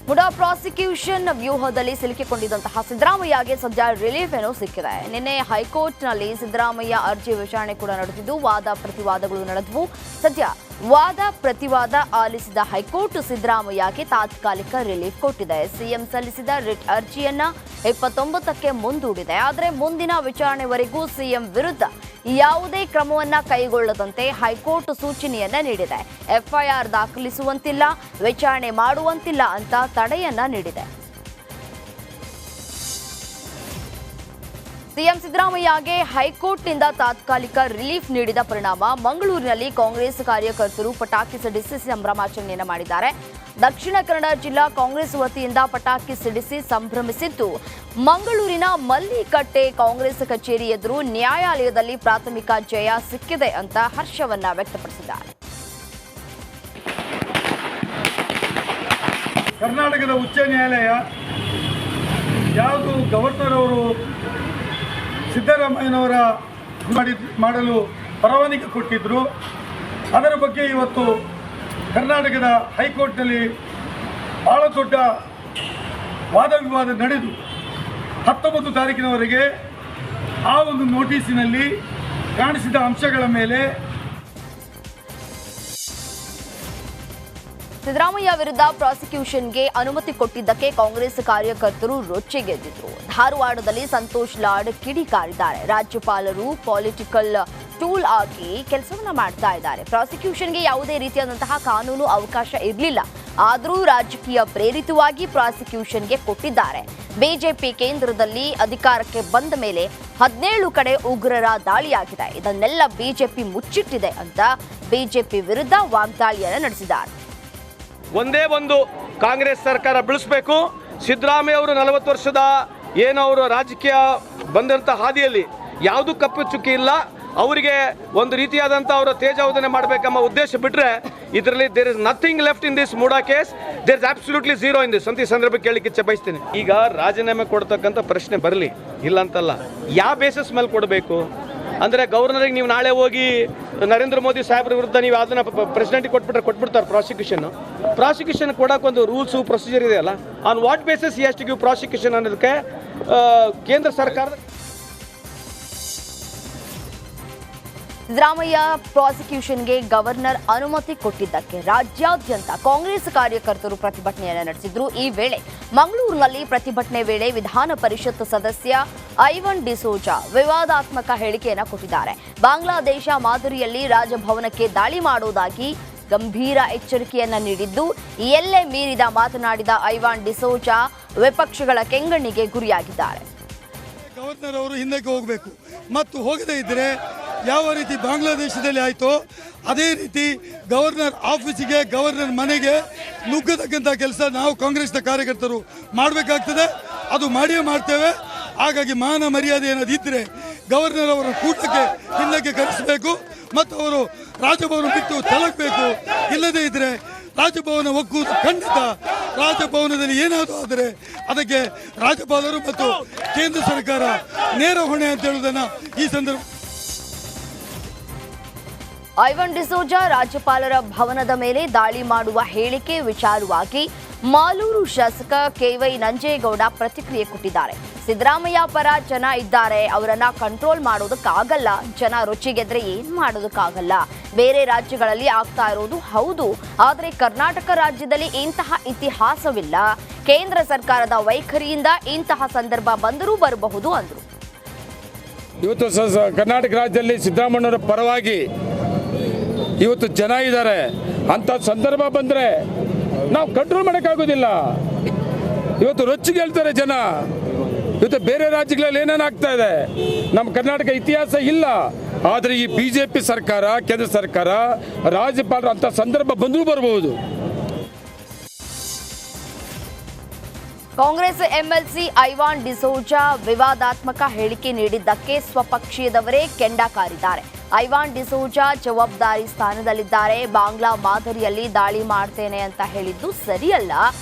MUDA prosecution ವ್ಯೂಹದಲ್ಲಿ ಸಿಲುಕಿಕೊಂಡಿದ್ದಂತಹ ಸಿದ್ದರಾಮಯ್ಯಗೆ ಸದ್ಯ relief ಏನೋ ಸಿಕ್ಕಿದೆ. ನಿನ್ನೆ ಹೈಕೋರ್ಟ್ನಲ್ಲಿ ಸಿದ್ದರಾಮಯ್ಯ ಅರ್ಜಿ ವಿಚಾರಣೆ ಕೂಡ ನಡೆದಿದ್ದು ವಾದ ಪ್ರತಿವಾದಗಳು ನಡೆದವು. ಸದ್ಯ ವಾದ ಪ್ರತಿವಾದ ಆಲಿಸಿದ ಹೈಕೋರ್ಟ್ ಸಿದ್ದರಾಮಯ್ಯಗೆ ತಾತ್ಕಾಲಿಕ ರಿಲೀಫ್ ಕೊಟ್ಟಿದೆ. ಸಿಎಂ ಸಲ್ಲಿಸಿದ ರಿಟ್ ಅರ್ಜಿಯನ್ನ 29ಕ್ಕೆ ಮುಂದೂಡಿದೆ. ಆದರೆ ಮುಂದಿನ ವಿಚಾರಣೆವರೆಗೂ ಸಿಎಂ ವಿರುದ್ಧ ಯಾವುದೇ ಕ್ರಮವನ್ನ ಕೈಗೊಳ್ಳದಂತೆ ಹೈಕೋರ್ಟ್ ಸೂಚನೆಯನ್ನ ನೀಡಿದೆ. ಎಫ್ಐಆರ್ ದಾಖಲಿಸುವಂತಿಲ್ಲ, ವಿಚಾರಣೆ ಮಾಡುವಂತಿಲ್ಲ ಅಂತ ತಡೆಯನ್ನ ನೀಡಿದೆ. ಸಿಎಂ ಸಿದ್ದರಾಮಯ್ಯಗೆ ಹೈಕೋರ್ಟ್ನಿಂದ ತಾತ್ಕಾಲಿಕ ರಿಲೀಫ್ ನೀಡಿದ ಪರಿಣಾಮ ಮಂಗಳೂರಿನಲ್ಲಿ ಕಾಂಗ್ರೆಸ್ ಕಾರ್ಯಕರ್ತರು ಪಟಾಕಿ ಸಿಡಿಸಿ ಸಂಭ್ರಮಾಚರಣೆಯನ್ನು ಮಾಡಿದ್ದಾರೆ. ದಕ್ಷಿಣ ಕನ್ನಡ ಜಿಲ್ಲಾ ಕಾಂಗ್ರೆಸ್ ವತಿಯಿಂದ ಪಟಾಕಿ ಸಿಡಿಸಿ ಸಂಭ್ರಮಿಸಿದ್ದು, ಮಂಗಳೂರಿನ ಮಲ್ಲಿಕಟ್ಟೆ ಕಾಂಗ್ರೆಸ್ ಕಚೇರಿ ಎದುರು ನ್ಯಾಯಾಲಯದಲ್ಲಿ ಪ್ರಾಥಮಿಕ ಜಯ ಸಿಕ್ಕಿದೆ ಅಂತ ಹರ್ಷವನ್ನ ವ್ಯಕ್ತಪಡಿಸಿದ್ದಾರೆ. ಕರ್ನಾಟಕದ ಉಚ್ಚ ನ್ಯಾಯಾಲಯ ಯಾವುದು ಗವರ್ನರ್ ಅವರು ಸಿದ್ದರಾಮಯ್ಯನವರ ಮಾಡಲು ಪರವಾನಗಿ ಕೊಟ್ಟಿದ್ದರು, ಅದರ ಬಗ್ಗೆ ಇವತ್ತು ಕರ್ನಾಟಕದ ಹೈಕೋರ್ಟ್ನಲ್ಲಿ ಭಾಳ ದೊಡ್ಡ ವಾದ ವಿವಾದ ನಡೆದು 19 ತಾರೀಕಿನವರೆಗೆ ಆ ಒಂದು ನೋಟಿಸಿನಲ್ಲಿ ಕಾಣಿಸಿದ ಅಂಶಗಳ ಮೇಲೆ ಸಿದ್ದರಾಮಯ್ಯ ವಿರುದ್ಧ ಪ್ರಾಸಿಕ್ಯೂಷನ್ಗೆ ಅನುಮತಿ ಕೊಟ್ಟಿದ್ದಕ್ಕೆ ಕಾಂಗ್ರೆಸ್ ಕಾರ್ಯಕರ್ತರು ರೊಚ್ಚಿಗೆದ್ದಿದ್ರು. ಧಾರವಾಡದಲ್ಲಿ ಸಂತೋಷ್ ಲಾಡ್ ಕಿಡಿಕಾರಿದ್ದಾರೆ. ರಾಜ್ಯಪಾಲರು ಪೊಲಿಟಿಕಲ್ ಟೂಲ್ ಆಗಿ ಕೆಲಸವನ್ನ ಮಾಡ್ತಾ ಇದ್ದಾರೆ. ಪ್ರಾಸಿಕ್ಯೂಷನ್ಗೆ ಯಾವುದೇ ರೀತಿಯಾದಂತಹ ಕಾನೂನು ಅವಕಾಶ ಇರಲಿಲ್ಲ, ಆದರೂ ರಾಜಕೀಯ ಪ್ರೇರಿತವಾಗಿ ಪ್ರಾಸಿಕ್ಯೂಷನ್ಗೆ ಕೊಟ್ಟಿದ್ದಾರೆ. ಬಿಜೆಪಿ ಕೇಂದ್ರದಲ್ಲಿ ಅಧಿಕಾರಕ್ಕೆ ಬಂದ ಮೇಲೆ 17 ಕಡೆ ಉಗ್ರರ ದಾಳಿಯಾಗಿದೆ. ಇದನ್ನೆಲ್ಲ ಬಿಜೆಪಿ ಮುಚ್ಚಿಟ್ಟಿದೆ ಅಂತ ಬಿಜೆಪಿ ವಿರುದ್ಧ ವಾಗ್ದಾಳಿಯನ್ನು ನಡೆಸಿದ್ದಾರೆ. ಒಂದೇ ಒಂದು ಕಾಂಗ್ರೆಸ್ ಸರ್ಕಾರ ಬೆಳೆಸಬೇಕು. ಸಿದ್ದರಾಮಯ್ಯ ಅವರು 40 ವರ್ಷದ ಏನು ಅವರು ರಾಜಕೀಯ ಬಂದಂಥ ಹಾದಿಯಲ್ಲಿ ಯಾವುದೂ ಕಪ್ಪು ಚುಕ್ಕಿ ಇಲ್ಲ. ಅವರಿಗೆ ಒಂದು ರೀತಿಯಾದಂಥ ಅವರ ತೇಜಾವಧನೆ ಮಾಡಬೇಕೆಂಬ ಉದ್ದೇಶ ಬಿಟ್ಟರೆ ಇದರಲ್ಲಿ there is nothing left in this MUDA case. There is absolutely zero in this ಅಂತ ಈ ಸಂದರ್ಭ ಕೇಳಲಿಕ್ಕೆ ಇಚ್ಛೆ ಬಯಸ್ತೀನಿ. ಈಗ ರಾಜೀನಾಮೆ ಕೊಡ್ತಕ್ಕಂಥ ಪ್ರಶ್ನೆ ಬರಲಿ, ಇಲ್ಲ ಅಂತಲ್ಲ. ಯಾವ ಬೇಸಿಸ್ ಮೇಲೆ ಕೊಡಬೇಕು ಅಂದರೆ ಗವರ್ನರಿಗೆ ನೀವು ನಾಳೆ ಹೋಗಿ ನರೇಂದ್ರ ಮೋದಿ ಸಾಹೇಬ್ರ ವಿರುದ್ಧ ನೀವು ಅದನ್ನು ಪ್ರೆಸಿಡೆಂಟ್ಗೆ ಕೊಟ್ಬಿಡ್ತಾರೆ ಪ್ರಾಸಿಕ್ಯೂಷನ್ ಕೊಡೋಕೆ ಒಂದು ರೂಲ್ಸು ಪ್ರೊಸೀಜರ್ ಇದೆಯಲ್ಲ. ಆನ್ ವಾಟ್ ಬೇಸಿಸ್ ಎಷ್ಟು ಗಿವ್ ಪ್ರಾಸಿಕ್ಯೂಷನ್ ಅನ್ನೋದಕ್ಕೆ ಕೇಂದ್ರ ಸರ್ಕಾರದ ಸಿದ್ದರಾಮಯ್ಯ ಪ್ರಾಸಿಕ್ಯೂಷನ್ಗೆ ಗವರ್ನರ್ ಅನುಮತಿ ಕೊಟ್ಟಿದ್ದಕ್ಕೆ ರಾಜ್ಯಾದ್ಯಂತ ಕಾಂಗ್ರೆಸ್ ಕಾರ್ಯಕರ್ತರು ಪ್ರತಿಭಟನೆಯನ್ನು ನಡೆಸಿದ್ರು. ಈ ವೇಳೆ ಮಂಗಳೂರಿನಲ್ಲಿ ಪ್ರತಿಭಟನೆ ವೇಳೆ ವಿಧಾನ ಪರಿಷತ್ ಸದಸ್ಯ ಐವನ್ ಡಿಸೋಜಾ ವಿವಾದಾತ್ಮಕ ಹೇಳಿಕೆಯನ್ನು ಕೊಟ್ಟಿದ್ದಾರೆ. ಬಾಂಗ್ಲಾದೇಶ ಮಾದರಿಯಲ್ಲಿ ರಾಜಭವನಕ್ಕೆ ದಾಳಿ ಮಾಡುವುದಾಗಿ ಗಂಭೀರ ಎಚ್ಚರಿಕೆಯನ್ನ ನೀಡಿದ್ದು, ಎಲ್ಲೇ ಮೀರಿದ ಮಾತನಾಡಿದ ಐವಾನ್ ಡಿಸೋಜಾ ವಿಪಕ್ಷಗಳ ಕೆಂಗಣ್ಣಿಗೆ ಗುರಿಯಾಗಿದ್ದಾರೆ. ಗವರ್ನರ್ ಅವರು ಹಿಂದಕ್ಕೆ ಹೋಗಬೇಕು ಮತ್ತು ಹೋಗದೇ ಇದ್ದರೆ ಯಾವ ರೀತಿ ಬಾಂಗ್ಲಾದೇಶದಲ್ಲಿ ಆಯಿತೋ ಅದೇ ರೀತಿ ಗವರ್ನರ್ ಆಫೀಸಿಗೆ ಗವರ್ನರ್ ಮನೆಗೆ ನುಗ್ಗತಕ್ಕಂಥ ಕೆಲಸ ನಾವು ಕಾಂಗ್ರೆಸ್ನ ಕಾರ್ಯಕರ್ತರು ಮಾಡಬೇಕಾಗ್ತದೆ. ಅದು ಮಾಡಿಯೇ ಮಾಡ್ತೇವೆ. ಹಾಗಾಗಿ ಮಾನ ಮರ್ಯಾದೆ ಏನಾದಿದ್ದರೆ ಗವರ್ನರ್ ಅವರ ಕೂಟಕ್ಕೆ ಹಿಂದಕ್ಕೆ ಕರೆಸಬೇಕು ಮತ್ತು ಅವರು ರಾಜಭವನ ಬಿಟ್ಟು ತಲುಪಬೇಕು. ಇಲ್ಲದೇ ಇದ್ದರೆ ರಾಜಭವನ ಒಗ್ಗುವುದು ಖಂಡಿತ. ರಾಜಭವನದಲ್ಲಿ ಏನಾದರೂ ಆದರೆ ಅದಕ್ಕೆ ರಾಜ್ಯಪಾಲರು ಮತ್ತು ಕೇಂದ್ರ ಸರ್ಕಾರ ನೇರ ಹೊಣೆ ಅಂತ ಹೇಳುವುದನ್ನು ಈ ಸಂದರ್ಭ ಐವನ್ ಡಿಸೋಜಾ ರಾಜ್ಯಪಾಲರ ಭವನದ ಮೇಲೆ ದಾಳಿ ಮಾಡುವ ಹೇಳಿಕೆ ವಿಚಾರವಾಗಿ ಮಾಲೂರು ಶಾಸಕ ಕೆವೈ ನಂಜೇಗೌಡ ಪ್ರತಿಕ್ರಿಯೆ ಕೊಟ್ಟಿದ್ದಾರೆ. ಸಿದ್ದರಾಮಯ್ಯ ಪರ ಜನ ಇದ್ದಾರೆ, ಅವರನ್ನ ಕಂಟ್ರೋಲ್ ಮಾಡೋದಕ್ಕಾಗಲ್ಲ. ಜನ ರುಚಿಗೆದ್ರೆ ಏನ್ ಮಾಡೋದಕ್ಕಾಗಲ್ಲ. ಬೇರೆ ರಾಜ್ಯಗಳಲ್ಲಿ ಆಗ್ತಾ ಇರೋದು ಹೌದು, ಆದರೆ ಕರ್ನಾಟಕ ರಾಜ್ಯದಲ್ಲಿ ಇಂತಹ ಇತಿಹಾಸವಿಲ್ಲ. ಕೇಂದ್ರ ಸರ್ಕಾರದ ವೈಖರಿಯಿಂದ ಇಂತಹ ಸಂದರ್ಭ ಬಂದರೂ ಬರಬಹುದು ಅಂದರು. ಇವತ್ತು ಕರ್ನಾಟಕ ರಾಜ್ಯದಲ್ಲಿ ಸಿದ್ದರಾಮಯ್ಯನವರ ಪರವಾಗಿ ಇವತ್ತು ಜನ ಇದ್ದಾರೆ. ಅಂಥ ಸಂದರ್ಭ ಬಂದರೆ ನಾವು ಕಂಟ್ರೋಲ್ ಮಾಡೋಕ್ಕಾಗೋದಿಲ್ಲ. ಇವತ್ತು ರೊಚ್ಚಿಗೆ ಹೇಳ್ತಾರೆ ಜನ. ಇವತ್ತು ಬೇರೆ ರಾಜ್ಯಗಳಲ್ಲಿ ಏನೇನಾಗ್ತಾ ಇದೆ, ನಮ್ಮ ಕರ್ನಾಟಕ ಇತಿಹಾಸ ಇಲ್ಲ. ಆದರೆ ಈ ಬಿಜೆಪಿ ಸರ್ಕಾರ, ಕೇಂದ್ರ ಸರ್ಕಾರ, ರಾಜ್ಯಪಾಲರು ಅಂಥ ಸಂದರ್ಭ ಬಂದರೂ ಬರಬಹುದು. ಕಾಂಗ್ರೆಸ್ ಎಂಎಲ್ಸಿ ಐವಾನ್ ಡಿಸೋಜಾ ವಿವಾದಾತ್ಮಕ ಹೇಳಿಕೆ ನೀಡಿದ್ದಕ್ಕೆ ಸ್ವಪಕ್ಷೀಯದವರೇ ಕೆಂಡ ಕಾರಿದ್ದಾರೆ. ಐವಾನ್ ಡಿಸೋಜಾ ಜವಾಬ್ದಾರಿ ಸ್ಥಾನದಲ್ಲಿದ್ದಾರೆ. ಬಾಂಗ್ಲಾ ಮಾದರಿಯಲ್ಲಿ ದಾಳಿ ಮಾಡ್ತೇನೆ ಅಂತ ಹೇಳಿದ್ದು ಸರಿಯಲ್ಲ.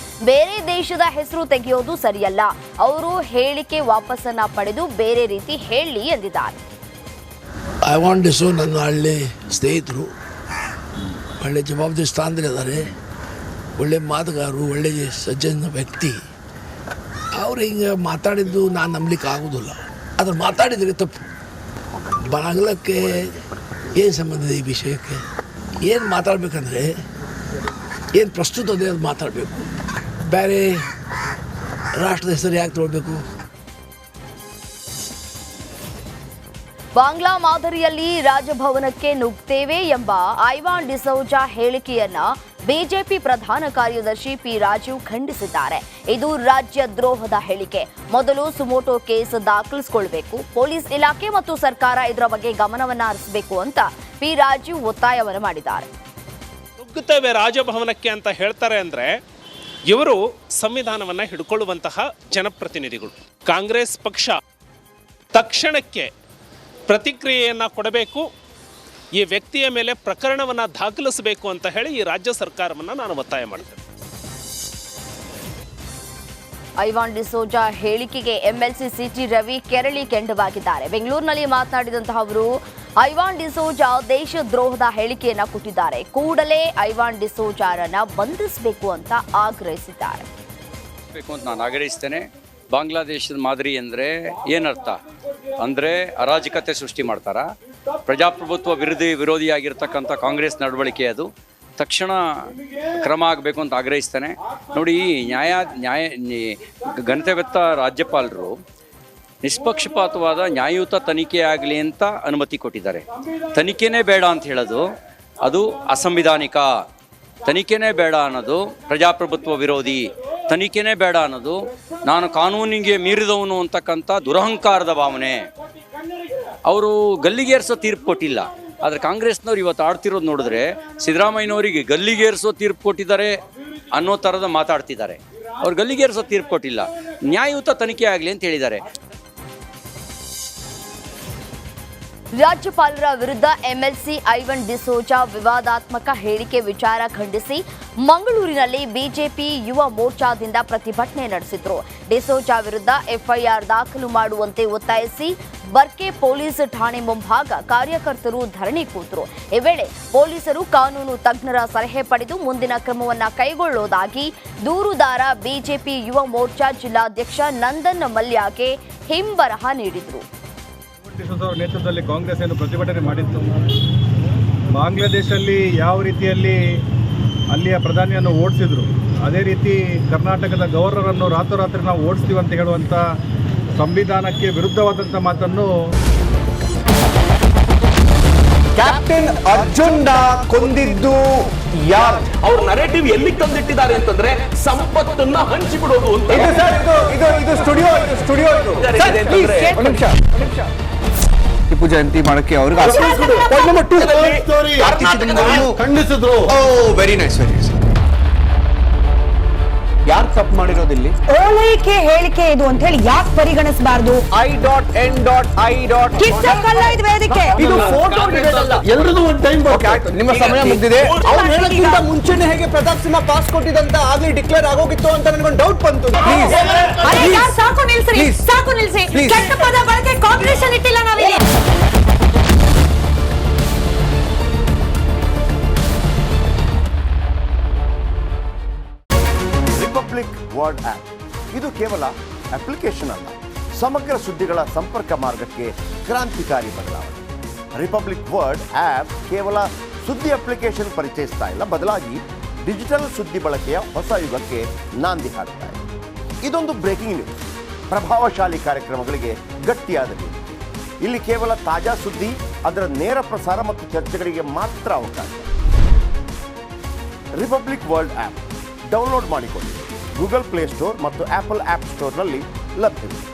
ಬೇರೆ ದೇಶದ ಹೆಸರು ತೆಗೆಯೋದು ಸರಿಯಲ್ಲ. ಅವರು ಹೇಳಿಕೆ ವಾಪಸ್ಸನ್ನ ಪಡೆದು ಬೇರೆ ರೀತಿ ಹೇಳಿ ಎಂದಿದ್ದಾರೆ. ಐವಾನ್ ಡಿಸೋ ನನ್ನ ಹಳ್ಳಿ ಸ್ನೇಹಿತರು, ಒಳ್ಳೆ ಜವಾಬ್ದಾರಿ ಸ್ಥಾನದಲ್ಲಿದ್ದಾರೆ. ಒಳ್ಳೆ ಮಾತುಗಾರರು, ಒಳ್ಳೆ ಸಜ್ಜನ ವ್ಯಕ್ತಿ. ಅವ್ರು ಹಿಂಗೆ ಮಾತಾಡಿದ್ದು ನಾನು ನಂಬಲಿಕ್ಕೆ ಆಗೋದಿಲ್ಲ. ಅದ್ರ ಮಾತಾಡಿದರೆ ತಪ್ಪು. ಬಾಂಗ್ಲಕ್ಕೆ ಏನು ಸಂಬಂಧ ಇದೆ ಈ ವಿಷಯಕ್ಕೆ? ಏನು ಮಾತಾಡಬೇಕಂದ್ರೆ ಏನು ಪ್ರಸ್ತುತ ಅದೇ ಅದು ಮಾತಾಡಬೇಕು. ಬೇರೆ ರಾಷ್ಟ್ರದ ಹೆಸರು ಯಾಕೆ ತೊಗೊಳ್ಬೇಕು? ಬಾಂಗ್ಲಾ ಮಾದರಿಯಲ್ಲಿ ರಾಜಭವನಕ್ಕೆ ನುಗ್ತೇವೆ ಎಂಬ ಐವಾನ್ ಡಿಸೋಜಾ ಹೇಳಿಕೆಯನ್ನ ಬಿಜೆಪಿ ಪ್ರಧಾನ ಕಾರ್ಯದರ್ಶಿ ಪಿ ರಾಜೀವ್ ಖಂಡಿಸಿದ್ದಾರೆ. ಇದು ರಾಜ್ಯ ದ್ರೋಹದ ಹೇಳಿಕೆ. ಮೊದಲು ಸುಮೋಟೋ ಕೇಸ್ ದಾಖಲಿಸಿಕೊಳ್ಳಬೇಕು. ಪೊಲೀಸ್ ಇಲಾಖೆ ಮತ್ತು ಸರ್ಕಾರ ಇದರ ಬಗ್ಗೆ ಗಮನವನ್ನ ಹರಿಸಬೇಕು ಅಂತ ಪಿ ರಾಜೀವ್ ಒತ್ತಾಯವನ್ನು ಮಾಡಿದ್ದಾರೆ. ನುಗ್ಗುತ್ತೇವೆ ರಾಜಭವನಕ್ಕೆ ಅಂತ ಹೇಳ್ತಾರೆ ಅಂದ್ರೆ ಇವರು ಸಂವಿಧಾನವನ್ನ ಹಿಡ್ಕೊಳ್ಳುವಂತಹ ಜನಪ್ರತಿನಿಧಿಗಳು. ಕಾಂಗ್ರೆಸ್ ಪಕ್ಷ ತಕ್ಷಣಕ್ಕೆ ಪ್ರತಿಕ್ರಿಯೆಯನ್ನ ಕೊಡಬೇಕು, ಈ ವ್ಯಕ್ತಿಯ ಮೇಲೆ ಪ್ರಕರಣವನ್ನ ದಾಖಲಿಸಬೇಕು ಅಂತ ಹೇಳಿ ಈ ರಾಜ್ಯ ಸರ್ಕಾರವನ್ನ ನಾನು ಒತ್ತಾಯ ಮಾಡ್ತೇನೆ. ಐವಾನ್ ಡಿಸೋಜಾ ಹೇಳಿಕೆಗೆ ಎಂಎಲ್ಸಿ ಸಿಟಿ ರವಿ ಕೆರಳಿ ಕೆಂಡವಾಗಿದ್ದಾರೆ. ಬೆಂಗಳೂರಿನಲ್ಲಿ ಮಾತನಾಡಿದಂತಹ ಅವರು ಐವಾನ್ ಡಿಸೋಜಾ ದೇಶದ್ರೋಹದ ಹೇಳಿಕೆಯನ್ನ ಕೊಟ್ಟಿದ್ದಾರೆ. ಕೂಡಲೇ ಐವಾನ್ ಡಿಸೋಜಾರನ್ನ ಬಂಧಿಸಬೇಕು ಅಂತ ಆಗ್ರಹಿಸಿದ್ದಾರೆ. ನಾನು ಆಗ್ರಹಿಸ್ತೇನೆ. ಬಾಂಗ್ಲಾದೇಶದ ಮಾದರಿ ಅಂದರೆ ಏನರ್ಥ ಅಂದರೆ ಅರಾಜಕತೆ ಸೃಷ್ಟಿ ಮಾಡ್ತಾರ. ಪ್ರಜಾಪ್ರಭುತ್ವ ವಿರೋಧಿಯಾಗಿರ್ತಕ್ಕಂಥ ಕಾಂಗ್ರೆಸ್ ನಡವಳಿಕೆ ಅದು. ತಕ್ಷಣ ಕ್ರಮ ಆಗಬೇಕು ಅಂತ ಆಗ್ರಹಿಸ್ತೇನೆ. ನೋಡಿ, ಘನತೆವೆತ್ತ ರಾಜ್ಯಪಾಲರು ನಿಷ್ಪಕ್ಷಪಾತವಾದ ನ್ಯಾಯಯುತ ತನಿಖೆ ಆಗಲಿ ಅಂತ ಅನುಮತಿ ಕೊಟ್ಟಿದ್ದಾರೆ. ತನಿಖೆನೇ ಬೇಡ ಅಂತ ಹೇಳೋದು ಅದು ಅಸಂವಿಧಾನಿಕ. ತನಿಖೆನೇ ಬೇಡ ಅನ್ನೋದು ಪ್ರಜಾಪ್ರಭುತ್ವ ವಿರೋಧಿ. ತನಿಖೆನೇ ಬೇಡ ಅನ್ನೋದು ನಾನು ಕಾನೂನಿಗೆ ಮೀರಿದವನು ಅಂತಕ್ಕಂಥ ದುರಹಂಕಾರದ ಭಾವನೆ. ಅವರು ಗಲ್ಲಿಗೇರಿಸೋ ತೀರ್ಪು ಕೊಟ್ಟಿಲ್ಲ. ಆದರೆ ಕಾಂಗ್ರೆಸ್ನವ್ರು ಇವತ್ತು ಆಡ್ತಿರೋದು ನೋಡಿದ್ರೆ ಸಿದ್ದರಾಮಯ್ಯನವರಿಗೆ ಗಲ್ಲಿಗೇರಿಸೋ ತೀರ್ಪು ಕೊಟ್ಟಿದ್ದಾರೆ ಅನ್ನೋ ಥರದ ಮಾತಾಡ್ತಿದ್ದಾರೆ. ಅವ್ರು ಗಲ್ಲಿಗೇರಿಸೋ ತೀರ್ಪು ಕೊಟ್ಟಿಲ್ಲ, ನ್ಯಾಯಯುತ ತನಿಖೆ ಆಗಲಿ ಅಂತ ಹೇಳಿದ್ದಾರೆ. ರಾಜ್ಯಪಾಲರ ವಿರುದ್ಧ ಎಂಎಲ್ಸಿ ಐವಾನ್ ಡಿಸೋಜಾ ವಿವಾದಾತ್ಮಕ ಹೇಳಿಕೆ ವಿಚಾರ ಖಂಡಿಸಿ ಮಂಗಳೂರಿನಲ್ಲಿ ಬಿಜೆಪಿ ಯುವ ಮೋರ್ಚಾದಿಂದ ಪ್ರತಿಭಟನೆ ನಡೆಸಿದ್ರು. ಡಿಸೋಜಾ ವಿರುದ್ಧ ಎಫ್ಐಆರ್ ದಾಖಲು ಮಾಡುವಂತೆ ಒತ್ತಾಯಿಸಿ ಬರ್ಕೆ ಪೊಲೀಸ್ ಠಾಣೆ ಮುಂಭಾಗ ಕಾರ್ಯಕರ್ತರು ಧರಣಿ ಕೂತರು. ಈ ವೇಳೆ ಪೊಲೀಸರು ಕಾನೂನು ತಜ್ಞರ ಸಲಹೆ ಪಡೆದು ಮುಂದಿನ ಕ್ರಮವನ್ನ ಕೈಗೊಳ್ಳುವುದಾಗಿ ದೂರುದಾರ ಬಿಜೆಪಿ ಯುವ ಮೋರ್ಚಾ ಜಿಲ್ಲಾಧ್ಯಕ್ಷ ನಂದನ್ ಮಲ್ಯಗೆ ಹಿಂಬರಹ ನೀಡಿದರು. ನೇತೃತ್ವದಲ್ಲಿ ಕಾಂಗ್ರೆಸ್ ಏನು ಪ್ರತಿಭಟನೆ ಮಾಡಿತ್ತು. ಬಾಂಗ್ಲಾದೇಶಲ್ಲಿ ಯಾವ ರೀತಿಯಲ್ಲಿ ಅಲ್ಲಿಯ ಪ್ರಧಾನಿಯನ್ನು ಓಡಿಸಿದ್ರು, ಅದೇ ರೀತಿ ಕರ್ನಾಟಕದ ಗವರ್ನರನ್ನು ರಾತ್ರೋರಾತ್ರಿ ನಾವು ಓಡಿಸ್ತೀವಿ ಅಂತ ಹೇಳುವಂಥ ಸಂವಿಧಾನಕ್ಕೆ ವಿರುದ್ಧವಾದಂಥ ಮಾತನ್ನು ಕ್ಯಾಪ್ಟನ್ ಅರ್ಜುನ್ ಕೊಂದಿದ್ದು ಯಾರು? ಅವ್ರ ನರೇಟಿವ್ ಎಲ್ಲಿ ತಂದಿಟ್ಟಿದ್ದಾರೆ ಅಂತಂದ್ರೆ ಸಂಪತ್ತನ್ನ ಹಂಚಿಬಿಡೋದು ಅಂತ. ಇದು ಸ್ಟುಡಿಯೋ ಟಿಪ್ಪು ಜಯಂತಿ ಮಾಡಕ್ಕೆ ಅವ್ರಿಗೆ ಖಂಡಿಸಿದ್ರು. Very nice. ಯಾರು ತಪ್ಪು ಮಾಡಿರೋದಿಲ್ಲಿ? ಓಲೈಕೆ ಹೇಳಿಕೆ ಇದು ಅಂತ ಹೇಳಿ ಯಾಕೆ ಪರಿಗಣಿಸಬಾರದು? ಇದು ಫೋಟೋ ಎಲ್ರಿಗೂ ಒಂದು ಟೈಮ್. ನಿಮ್ಮ ಸಮಯ ಮುಗಿದಿದೆ. ಅವ್ರು ಹೇಳೋಕ್ಕಿಂತ ಮುಂಚೆನೆ ಹೇಗೆ ಪ್ರತಾಪ್ ಸಿಂಹ ಪಾಸ್ ಕೊಟ್ಟಿದಂತ ಆಗ್ಲಿ ಡಿಕ್ಲೇರ್ ಆಗೋಗಿತ್ತು ಅಂತ ನನಗೊಂದು ಡೌಟ್ ಬಂತು. ಸಾಕು ನಿಲ್ಸಿ. ಕೆಟ್ಟ ಪದ ಬಳಕೆ ಕಾಂಬಿನೇಷನ್ ಇಟ್ಟಿಲ್ಲ ನಾವಿಲ್ಲಿ. ರಿಪಬ್ಲಿಕ್ ವರ್ಲ್ಡ್ ಆಪ್ ಇದು ಕೇವಲ ಅಪ್ಲಿಕೇಶನ್ ಅಲ್ಲ, ಸಮಗ್ರ ಸುದ್ದಿಗಳ ಸಂಪರ್ಕ ಮಾರ್ಗಕ್ಕೆ ಕ್ರಾಂತಿಕಾರಿ ಬದಲಾವಣೆ. ರಿಪಬ್ಲಿಕ್ ವರ್ಲ್ಡ್ ಆಪ್ ಕೇವಲ ಸುದ್ದಿ ಅಪ್ಲಿಕೇಶನ್ ಪರಿಚಯಿಸ್ತಾ ಇಲ್ಲ, ಬದಲಾಗಿ ಡಿಜಿಟಲ್ ಸುದ್ದಿ ಬಳಕೆಯ ಹೊಸ ಯುಗಕ್ಕೆ ನಾಂದಿ ಹಾಡ್ತಾ ಇದೆ. ಇದೊಂದು ಬ್ರೇಕಿಂಗ್ ನ್ಯೂಸ್, ಪ್ರಭಾವಶಾಲಿ ಕಾರ್ಯಕ್ರಮಗಳಿಗೆ ಗಟ್ಟಿಯಾದ ನ್ಯೂಸ್. ಇಲ್ಲಿ ಕೇವಲ ತಾಜಾ ಸುದ್ದಿ, ಅದರ ನೇರ ಪ್ರಸಾರ ಮತ್ತು ಚರ್ಚೆಗಳಿಗೆ ಮಾತ್ರ ಅವಕಾಶ. ರಿಪಬ್ಲಿಕ್ ವರ್ಲ್ಡ್ ಆಪ್ ಡೌನ್ಲೋಡ್ ಮಾಡಿಕೊಳ್ಳಿ. ಗೂಗಲ್ ಪ್ಲೇಸ್ಟೋರ್ ಮತ್ತು ಆಪಲ್ ಆಪ್ ಸ್ಟೋರ್ನಲ್ಲಿ ಲಭ್ಯವಿದೆ.